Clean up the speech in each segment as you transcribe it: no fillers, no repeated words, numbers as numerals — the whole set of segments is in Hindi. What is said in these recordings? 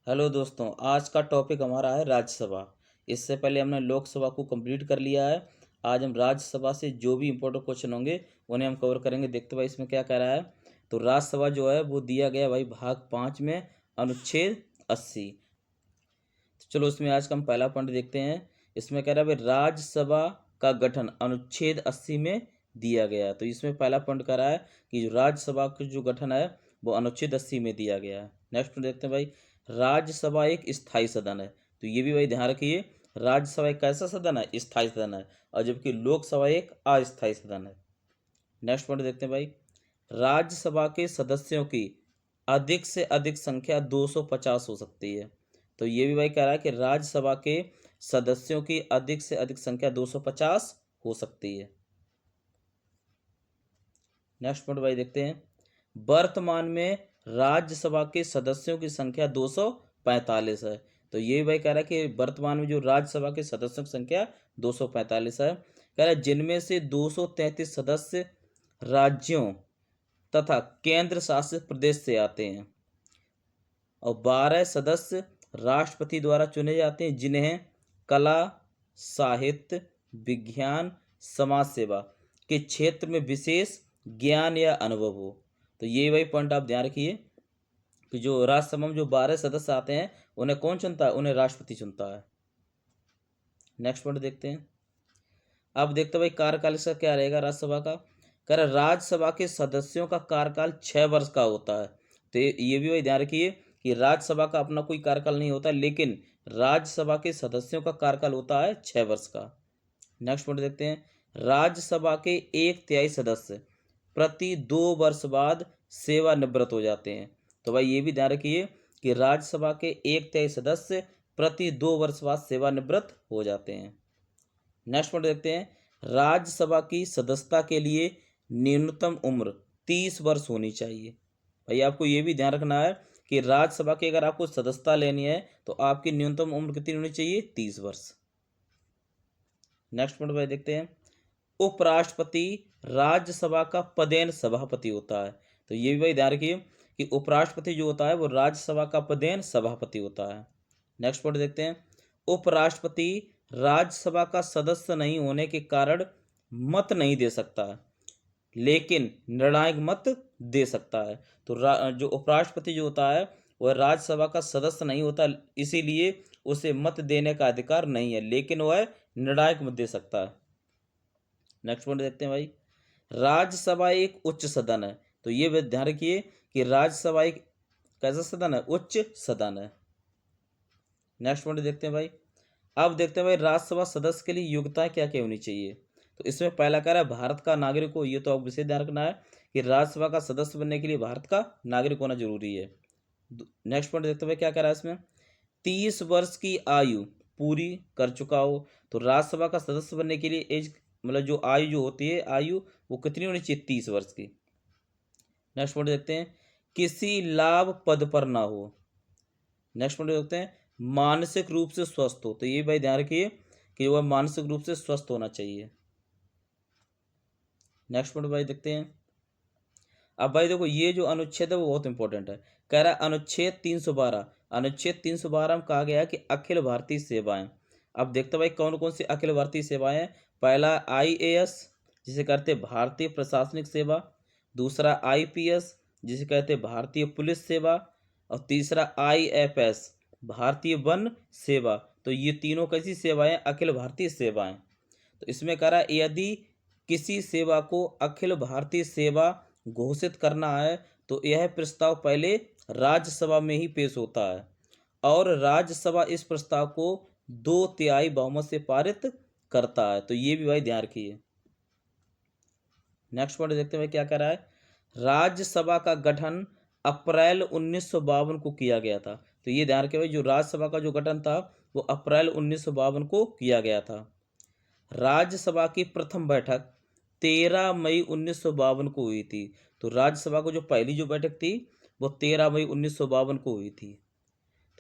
हेलो दोस्तों, आज का टॉपिक हमारा है राज्यसभा। इससे पहले हमने लोकसभा को कंप्लीट कर लिया है। आज हम राज्यसभा से जो भी इम्पोर्टेंट क्वेश्चन होंगे उन्हें हम कवर करेंगे। देखते भाई इसमें क्या कह रहा है। तो राज्यसभा जो है वो दिया गया भाई भाग 5 में अनुच्छेद 80। तो चलो इसमें आज का हम पहला पॉइंट देखते हैं। इसमें कह रहा है भाई राज्यसभा का गठन अनुच्छेद 80 में दिया गया है। तो इसमें पहला पॉइंट कह रहा है कि जो राज्यसभा का जो गठन है वो अनुच्छेद 80 में दिया गया है। नेक्स्ट पॉइंट देखते हैं भाई, राज्यसभा एक स्थायी सदन है। तो ये भी भाई ध्यान रखिए, राज्यसभा एक कैसा सदन है? स्थायी सदन है। और जबकि लोकसभा एक अस्थायी सदन है। नेक्स्ट पॉइंट देखते हैं भाई, राज्यसभा के सदस्यों की अधिक से अधिक संख्या 250 हो सकती है। तो ये भी भाई कह रहा है कि राज्यसभा के सदस्यों की अधिक से अधिक संख्या 250 हो सकती है। नेक्स्ट पॉइंट भाई देखते हैं, वर्तमान में राज्यसभा के सदस्यों की संख्या 245 है। तो ये भी भाई कह रहा है कि वर्तमान में जो राज्यसभा के सदस्यों की संख्या 245 है। कह रहा है जिनमें से 233 सदस्य राज्यों तथा केंद्र शासित प्रदेश से आते हैं और 12 सदस्य राष्ट्रपति द्वारा चुने जाते हैं जिन्हें कला, साहित्य, विज्ञान, समाज सेवा के क्षेत्र में विशेष ज्ञान या अनुभव हो। तो ये भाई पॉइंट आप ध्यान रखिए कि जो राज्यसभा में जो 12 सदस्य आते हैं उन्हें कौन चुनता है? उन्हें राष्ट्रपति चुनता है। नेक्स्ट पॉइंट देखते हैं। अब देखते भाई कार्यकाल इसका क्या रहेगा राज्यसभा का। कह रहा राज्यसभा के सदस्यों का कार्यकाल 6 वर्ष का होता है। तो ये भी भाई ध्यान रखिए कि राज्यसभा का अपना कोई कार्यकाल नहीं होता, लेकिन राज्यसभा के सदस्यों का कार्यकाल होता है 6 वर्ष का। नेक्स्ट पॉइंट देखते हैं, राज्यसभा के 1/3 सदस्य प्रति 2 वर्ष बाद सेवानिवृत्त हो जाते हैं। तो भाई ये भी ध्यान रखिए कि राज्यसभा के 1/3 सदस्य प्रति 2 वर्ष बाद सेवानिवृत्त हो जाते हैं। नेक्स्ट पॉइंट देखते हैं, राज्यसभा की सदस्यता के लिए न्यूनतम उम्र 30 वर्ष होनी चाहिए। भाई आपको ये भी ध्यान रखना है कि राज्यसभा की अगर आपको सदस्यता लेनी है तो आपकी न्यूनतम उम्र कितनी होनी चाहिए? 30 वर्ष। नेक्स्ट पॉइंट भाई देखते हैं, उपराष्ट्रपति राज्यसभा का पदेन सभापति होता है। तो ये भी भाई ध्यान रखिए कि उपराष्ट्रपति जो होता है वो राज्यसभा का पदेन सभापति होता है। नेक्स्ट पॉइंट देखते हैं, उपराष्ट्रपति राज्यसभा का सदस्य नहीं होने के कारण मत नहीं दे सकता है, लेकिन निर्णायक मत दे सकता है। तो जो उपराष्ट्रपति जो होता है वह राज्यसभा का सदस्य नहीं होता, इसीलिए उसे मत देने का अधिकार नहीं है, लेकिन वह निर्णायक मत दे सकता है। नेक्स्ट पॉइंट देखते हैं भाई, राज्यसभा एक उच्च सदन है। तो ये भी ध्यान रखिए कि राज्यसभा एक कैसा सदन है? उच्च सदन है। नेक्स्ट पॉइंट देखते हैं भाई, अब देखते हैं भाई राज्यसभा सदस्य के लिए योग्यता क्या क्या होनी चाहिए। तो इसमें पहला कह रहा है भारत का नागरिक हो। ये तो आप विशेष ध्यान रखना है कि राज्यसभा का सदस्य बनने के लिए भारत का नागरिक होना जरूरी है। नेक्स्ट पॉइंट देखते हुए क्या कह रहा है इसमें, 30 वर्ष की आयु पूरी कर चुका हो। तो राज्यसभा का सदस्य बनने के लिए एज मतलब जो आयु जो होती है आयु वो कितनी होनी चाहिए? 30 वर्ष की। नेक्स्ट पॉइंट देखते हैं, किसी लाभ पद पर ना हो। नेक्स्ट पॉइंट देखते हैं, मानसिक रूप से स्वस्थ हो। तो ये भाई ध्यान रखिए कि वह मानसिक रूप से स्वस्थ होना चाहिए। नेक्स्ट पॉइंट भाई देखते हैं, अब भाई देखो ये जो अनुच्छेद है वो बहुत इंपॉर्टेंट है। कह रहा है अनुच्छेद 312, अनुच्छेद 312 में कहा गया है कि अखिल भारतीय सेवाएं। अब देखते भाई कौन कौन सी अखिल भारतीय सेवाएं हैं। पहला IAS जिसे कहते हैं भारतीय प्रशासनिक सेवा, दूसरा IPS जिसे कहते हैं भारतीय पुलिस सेवा, और तीसरा IFS भारतीय वन सेवा। तो ये तीनों कैसी सेवाएं? अखिल भारतीय सेवाएं। तो इसमें कह रहा है यदि किसी सेवा को अखिल भारतीय सेवा घोषित करना है तो यह प्रस्ताव पहले राज्यसभा में ही पेश होता है और राज्यसभा इस प्रस्ताव को 2/3 बहुमत से पारित करता है। तो ये भी भाई ध्यान रखिए। नेक्स्ट पॉइंट देखते हैं क्या कह रहा है, राज्यसभा का गठन अप्रैल 1952 को किया गया था। तो ये ध्यान रखिए भाई, जो राज्यसभा का जो गठन था वो अप्रैल 1952 को किया गया था। राज्यसभा की प्रथम बैठक 13 मई 1952 को हुई थी। तो राज्यसभा को जो पहली जो बैठक थी वो 13 मई 1952 को हुई थी।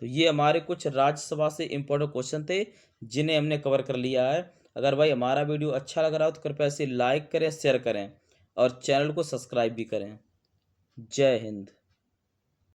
तो ये हमारे कुछ राज्यसभा से इंपॉर्टेंट क्वेश्चन थे जिन्हें हमने कवर कर लिया है। अगर भाई हमारा वीडियो अच्छा लग रहा हो तो कृपया इसे लाइक करें, शेयर करें और चैनल को सब्सक्राइब भी करें। जय हिंद।